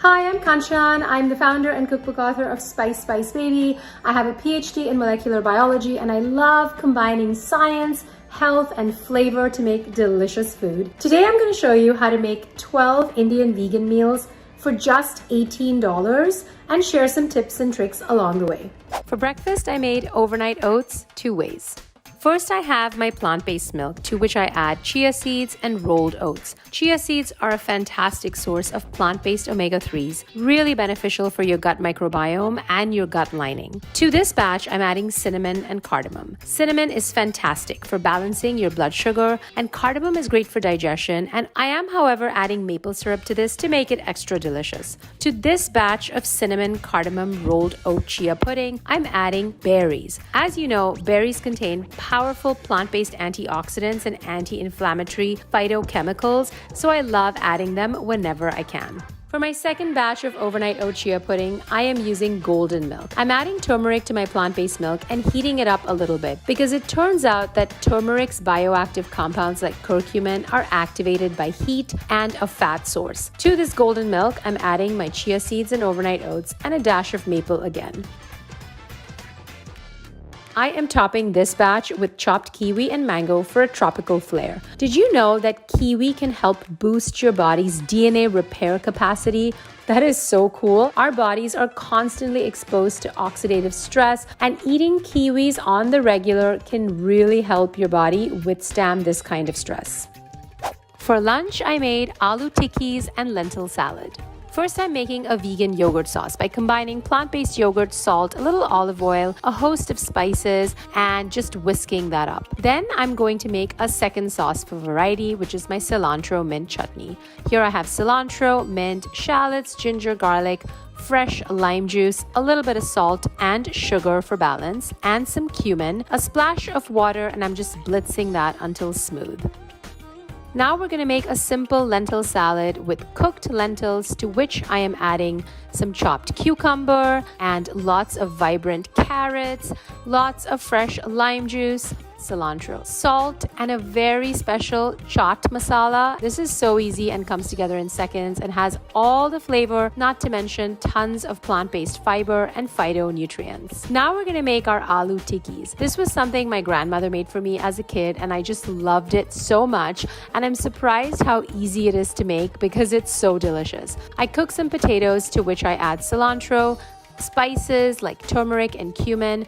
Hi, I'm Kanchan. I'm the founder and cookbook author of Spice Baby. I have a PhD in molecular biology and I love combining science, health, and flavor to make delicious food. Today I'm going to show you how to make 12 Indian vegan meals for just $18 and share some tips and tricks along the way. For breakfast, I made overnight oats two ways. First, I have my plant-based milk, to which I add chia seeds and rolled oats. Chia seeds are a fantastic source of plant-based omega-3s, really beneficial for your gut microbiome and your gut lining. To this batch, I'm adding cinnamon and cardamom. Cinnamon is fantastic for balancing your blood sugar, and cardamom is great for digestion, and I am, however, adding maple syrup to this to make it extra delicious. To this batch of cinnamon cardamom rolled oat chia pudding, I'm adding berries. As you know, berries contain powerful plant-based antioxidants and anti-inflammatory phytochemicals, so I love adding them whenever I can. For my second batch of overnight oat chia pudding, I am using golden milk. I'm adding turmeric to my plant-based milk and heating it up a little bit because it turns out that turmeric's bioactive compounds like curcumin are activated by heat and a fat source. To this golden milk, I'm adding my chia seeds and overnight oats and a dash of maple again. I am topping this batch with chopped kiwi and mango for a tropical flair. Did you know that kiwi can help boost your body's DNA repair capacity? That is so cool. Our bodies are constantly exposed to oxidative stress, and eating kiwis on the regular can really help your body withstand this kind of stress. For lunch, I made aloo tikkis and lentil salad. First, I'm making a vegan yogurt sauce by combining plant-based yogurt, salt, a little olive oil, a host of spices, and just whisking that up. Then I'm going to make a second sauce for variety, which is my cilantro mint chutney. Here I have cilantro, mint, shallots, ginger, garlic, fresh lime juice, a little bit of salt and sugar for balance, and some cumin, a splash of water, and I'm just blitzing that until smooth. Now we're going to make a simple lentil salad with cooked lentils, to which I am adding some chopped cucumber and lots of vibrant carrots, lots of fresh lime juice, cilantro, salt, and a very special chaat masala. This is so easy and comes together in seconds and has all the flavor, not to mention tons of plant-based fiber and phytonutrients. Now we're going to make our aloo tikkis. This was something my grandmother made for me as a kid and I just loved it so much, and I'm surprised how easy it is to make because it's so delicious. I cook some potatoes, to which I add cilantro, spices like turmeric and cumin,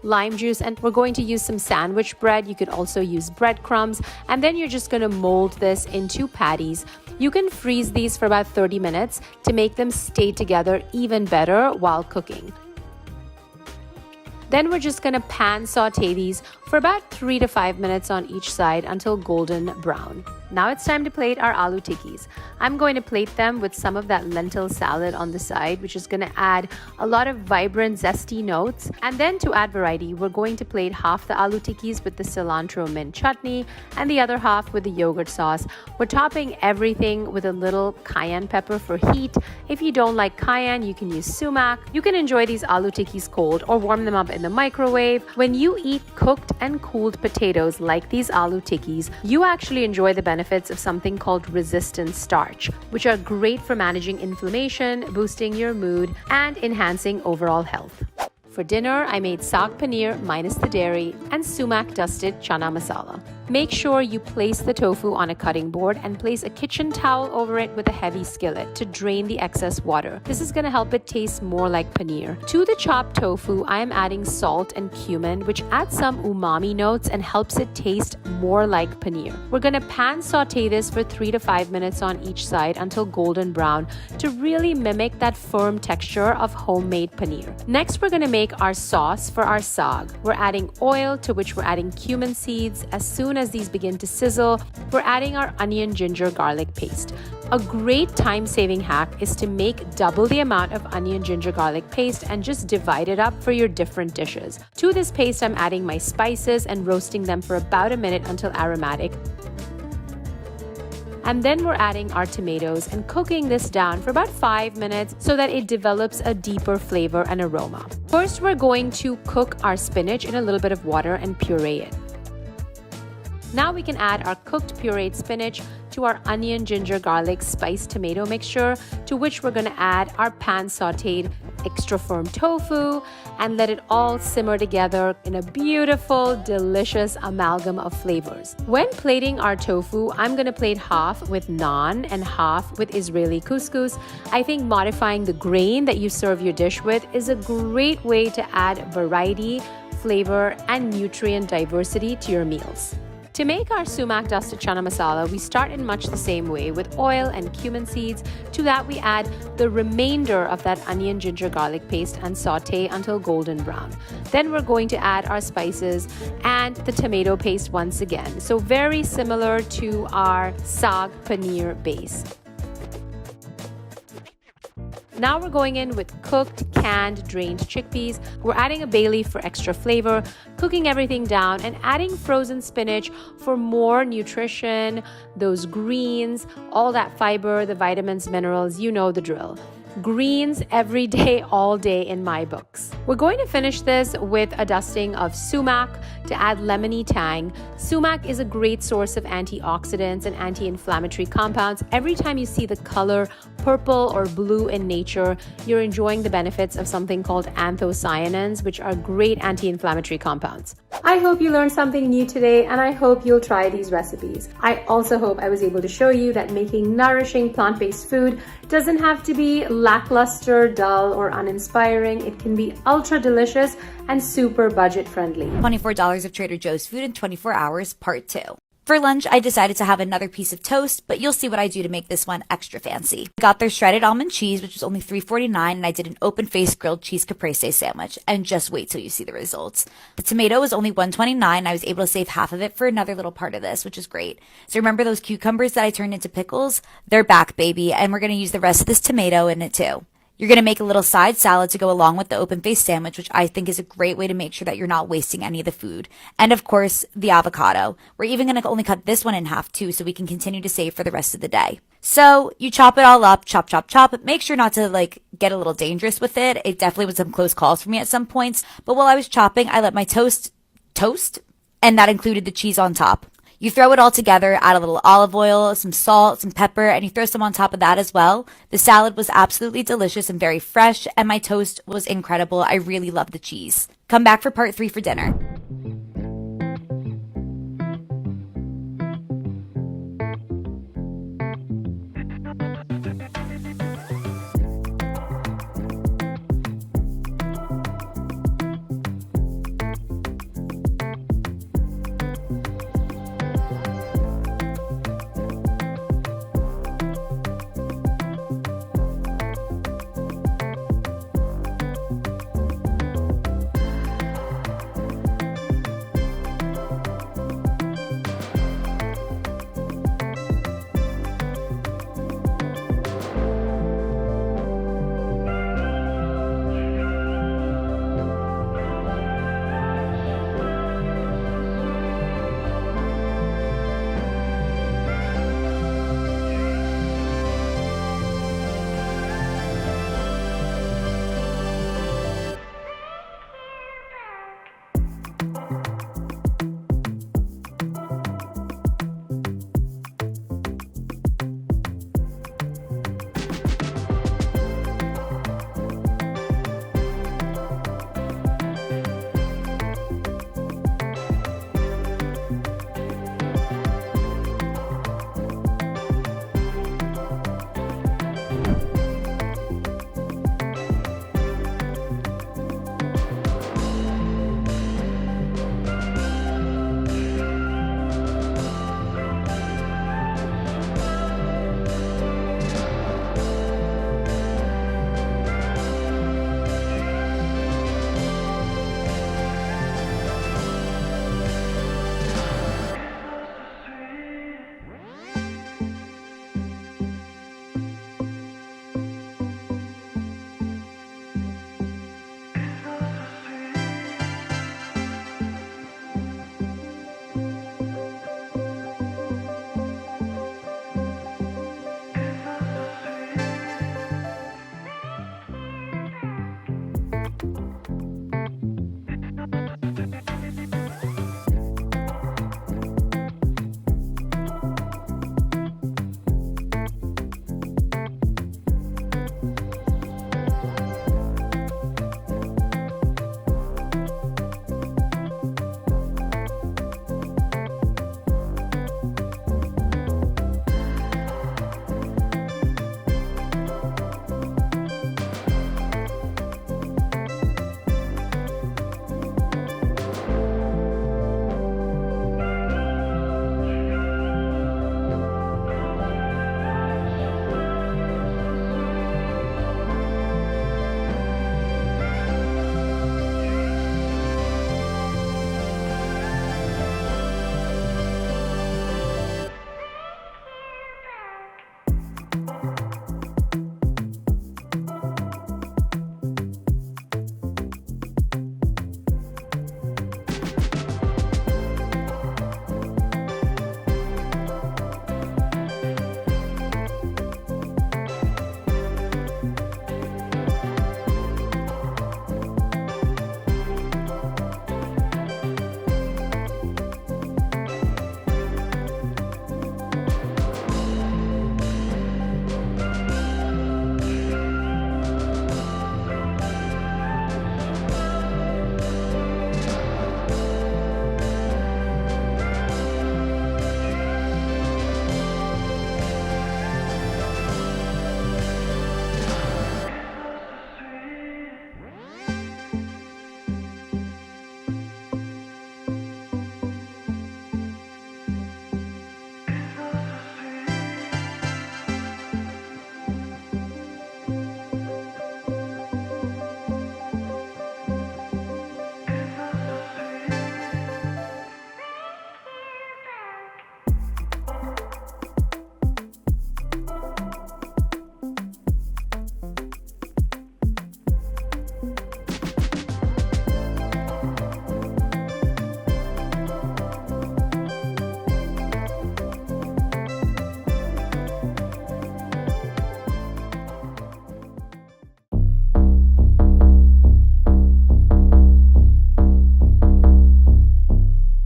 lime juice, and we're going to use some sandwich bread. You could also use breadcrumbs, and then you're just going to mold this into patties. You can freeze these for about 30 minutes to make them stay together even better while cooking. Then we're just going to pan saute these for about 3 to 5 minutes on each side until golden brown. Now it's time to plate our aloo tikkis. I'm going to plate them with some of that lentil salad on the side, which is going to add a lot of vibrant, zesty notes. And then to add variety, we're going to plate half the aloo tikkis with the cilantro mint chutney and the other half with the yogurt sauce. We're topping everything with a little cayenne pepper for heat. If you don't like cayenne, you can use sumac. You can enjoy these aloo tikkis cold or warm them up in the microwave. When you eat cooked and cooled potatoes like these aloo tikkis, you actually enjoy the benefits of something called resistant starch, which are great for managing inflammation, boosting your mood, and enhancing overall health. For dinner, I made saag paneer minus the dairy and sumac dusted chana masala. Make sure you place the tofu on a cutting board and place a kitchen towel over it with a heavy skillet to drain the excess water. This is going to help it taste more like paneer. To the chopped tofu, I am adding salt and cumin, which adds some umami notes and helps it taste more like paneer. We're going to pan saute this for 3 to 5 minutes on each side until golden brown to really mimic that firm texture of homemade paneer. Next, we're going to make our sauce for our saag. We're adding oil, to which we're adding cumin seeds. As soon as these begin to sizzle, we're adding our onion, ginger, garlic paste. A great time-saving hack is to make double the amount of onion, ginger, garlic paste and just divide it up for your different dishes. To this paste, I'm adding my spices and roasting them for about a minute until aromatic. And then we're adding our tomatoes and cooking this down for about 5 minutes so that it develops a deeper flavor and aroma. First, we're going to cook our spinach in a little bit of water and puree it. Now we can add our cooked pureed spinach to our onion, ginger, garlic, spice, tomato mixture, to which we're gonna add our pan sauteed extra firm tofu and let it all simmer together in a beautiful, delicious amalgam of flavors. When plating our tofu, I'm gonna plate half with naan and half with Israeli couscous. I think modifying the grain that you serve your dish with is a great way to add variety, flavor, and nutrient diversity to your meals. To make our sumac dusted chana masala, we start in much the same way with oil and cumin seeds. To that, we add the remainder of that onion, ginger, garlic paste and saute until golden brown. Then we're going to add our spices and the tomato paste once again. So very similar to our saag paneer base. Now we're going in with cooked, canned, drained chickpeas. We're adding a bay leaf for extra flavor, cooking everything down, and adding frozen spinach for more nutrition, those greens, all that fiber, the vitamins, minerals, you know the drill. Greens every day, all day in my books. We're going to finish this with a dusting of sumac to add lemony tang. Sumac is a great source of antioxidants and anti-inflammatory compounds. Every time you see the color purple or blue in nature, you're enjoying the benefits of something called anthocyanins, which are great anti-inflammatory compounds. I hope you learned something new today, and I hope you'll try these recipes. I also hope I was able to show you that making nourishing plant-based food doesn't have to be lackluster, dull, or uninspiring. It can be ultra delicious and super budget friendly. $24 of Trader Joe's food in 24 hours, part 2. For lunch, I decided to have another piece of toast, but you'll see what I do to make this one extra fancy. I got their shredded almond cheese, which was only $3.49, and I did an open-faced grilled cheese caprese sandwich, and just wait till you see the results. The tomato was only $1.29, and I was able to save half of it for another little part of this, which is great. So remember those cucumbers that I turned into pickles? They're back, baby, and we're going to use the rest of this tomato in it too. You're going to make a little side salad to go along with the open-faced sandwich, which I think is a great way to make sure that you're not wasting any of the food. And of course, the avocado. We're even going to only cut this one in half too, so we can continue to save for the rest of the day. So you chop it all up, chop, chop, chop. Make sure not to get a little dangerous with it. It definitely was some close calls for me at some points. But while I was chopping, I let my toast, and that included the cheese on top. You throw it all together, add a little olive oil, some salt, some pepper, and you throw some on top of that as well. The salad was absolutely delicious and very fresh, and my toast was incredible. I really love the cheese. Come back for part 3 for dinner.